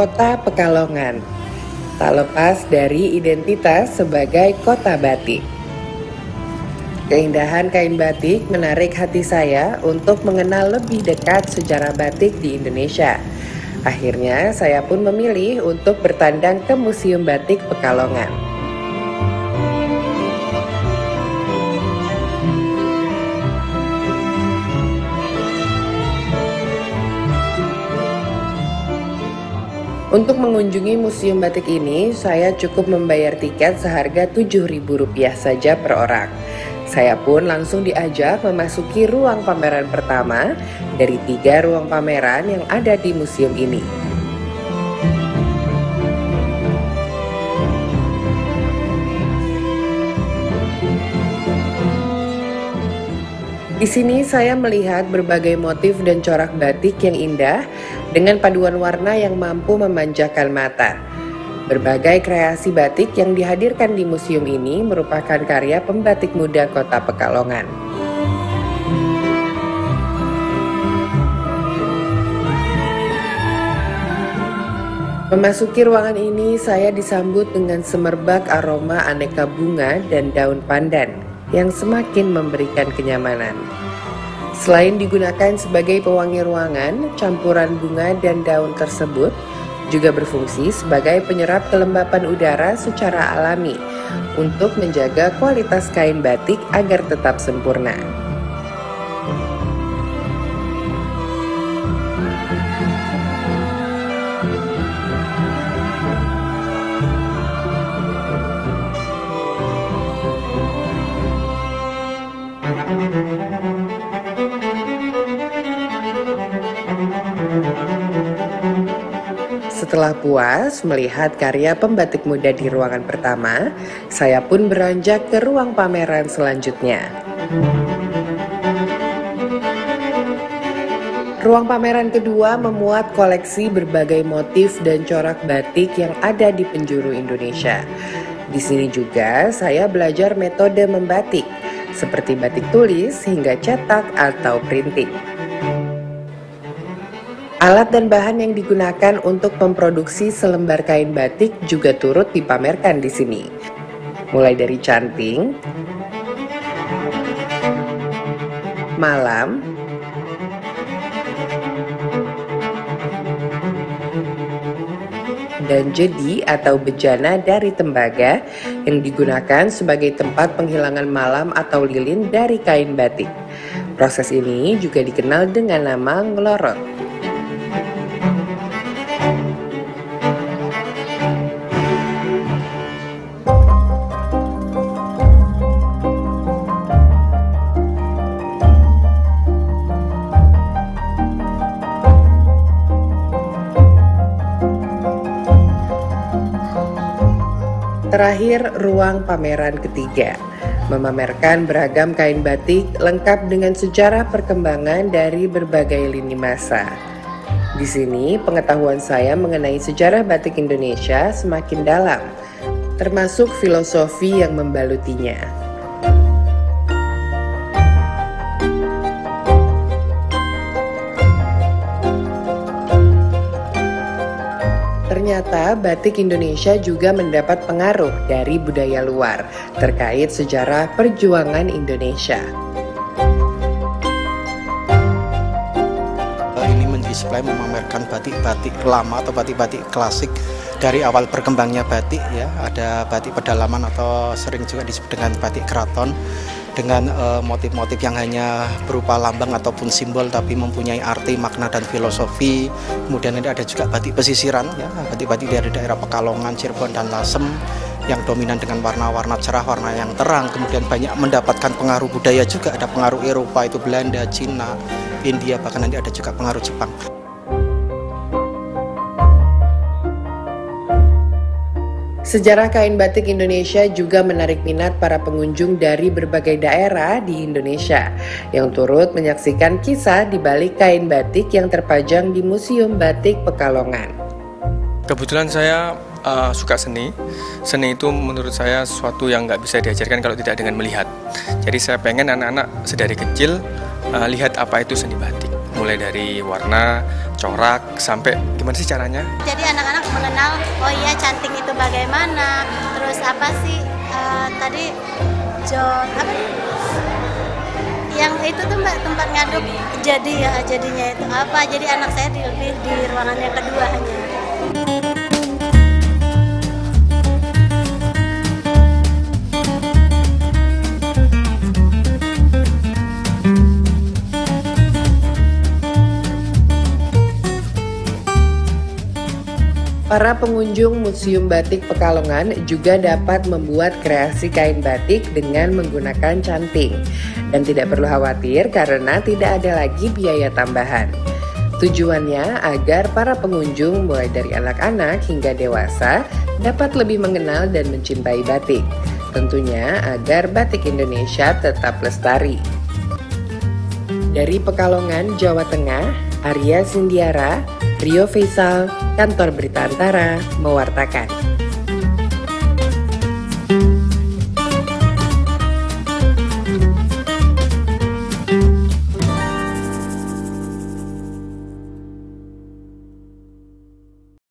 Kota Pekalongan, tak lepas dari identitas sebagai kota batik. Keindahan kain batik menarik hati saya untuk mengenal lebih dekat sejarah batik di Indonesia. Akhirnya saya pun memilih untuk bertandang ke Museum Batik Pekalongan. Untuk mengunjungi Museum Batik ini, saya cukup membayar tiket seharga Rp7.000 saja per orang. Saya pun langsung diajak memasuki ruang pameran pertama dari 3 ruang pameran yang ada di museum ini. Di sini saya melihat berbagai motif dan corak batik yang indah dengan paduan warna yang mampu memanjakan mata. Berbagai kreasi batik yang dihadirkan di museum ini merupakan karya pembatik muda Kota Pekalongan. Memasuki ruangan ini, saya disambut dengan semerbak aroma aneka bunga dan daun pandan yang semakin memberikan kenyamanan. Selain digunakan sebagai pewangi ruangan, campuran bunga dan daun tersebut juga berfungsi sebagai penyerap kelembapan udara secara alami untuk menjaga kualitas kain batik agar tetap sempurna. Setelah puas melihat karya pembatik muda di ruangan pertama, saya pun beranjak ke ruang pameran selanjutnya. Ruang pameran kedua memuat koleksi berbagai motif dan corak batik yang ada di penjuru Indonesia. Di sini juga saya belajar metode membatik, seperti batik tulis hingga cetak atau printing. Alat dan bahan yang digunakan untuk memproduksi selembar kain batik juga turut dipamerkan di sini. Mulai dari canting, malam, dan jedi atau bejana dari tembaga yang digunakan sebagai tempat penghilangan malam atau lilin dari kain batik. Proses ini juga dikenal dengan nama ngelorot. Terakhir, ruang pameran ketiga memamerkan beragam kain batik lengkap dengan sejarah perkembangan dari berbagai lini masa. Di sini, pengetahuan saya mengenai sejarah batik Indonesia semakin dalam, termasuk filosofi yang membalutinya. Ternyata batik Indonesia juga mendapat pengaruh dari budaya luar terkait sejarah perjuangan Indonesia. Ini mendisplay memamerkan batik-batik lama atau batik-batik klasik dari awal berkembangnya batik ya. Ada batik pedalaman atau sering juga disebut dengan batik keraton dengan motif-motif yang hanya berupa lambang ataupun simbol tapi mempunyai arti, makna dan filosofi. Kemudian ada juga batik pesisiran ya, batik-batik dari daerah Pekalongan, Cirebon dan Lasem yang dominan dengan warna-warna cerah, warna yang terang. Kemudian banyak mendapatkan pengaruh budaya juga, ada pengaruh Eropa itu Belanda, Cina, India, bahkan nanti ada juga pengaruh Jepang. Sejarah kain batik Indonesia juga menarik minat para pengunjung dari berbagai daerah di Indonesia yang turut menyaksikan kisah di balik kain batik yang terpajang di Museum Batik Pekalongan. Kebetulan saya suka seni. Seni itu menurut saya sesuatu yang nggak bisa diajarkan kalau tidak dengan melihat. Jadi saya pengen anak-anak sedari kecil lihat apa itu seni batik. mulai dari warna, corak, sampai gimana sih caranya. Jadi anak-anak mengenal, oh iya canting itu bagaimana, terus apa sih tadi apa yang itu tuh Mbak, tempat ngaduk jadinya itu apa, jadi anak saya lebih di ruangan yang kedua hanya. Para pengunjung Museum Batik Pekalongan juga dapat membuat kreasi kain batik dengan menggunakan canting dan tidak perlu khawatir karena tidak ada lagi biaya tambahan. Tujuannya agar para pengunjung mulai dari anak-anak hingga dewasa dapat lebih mengenal dan mencintai batik. Tentunya agar batik Indonesia tetap lestari. Dari Pekalongan, Jawa Tengah, Arya Sindiara, Rio Faisal, Kantor Berita Antara, mewartakan.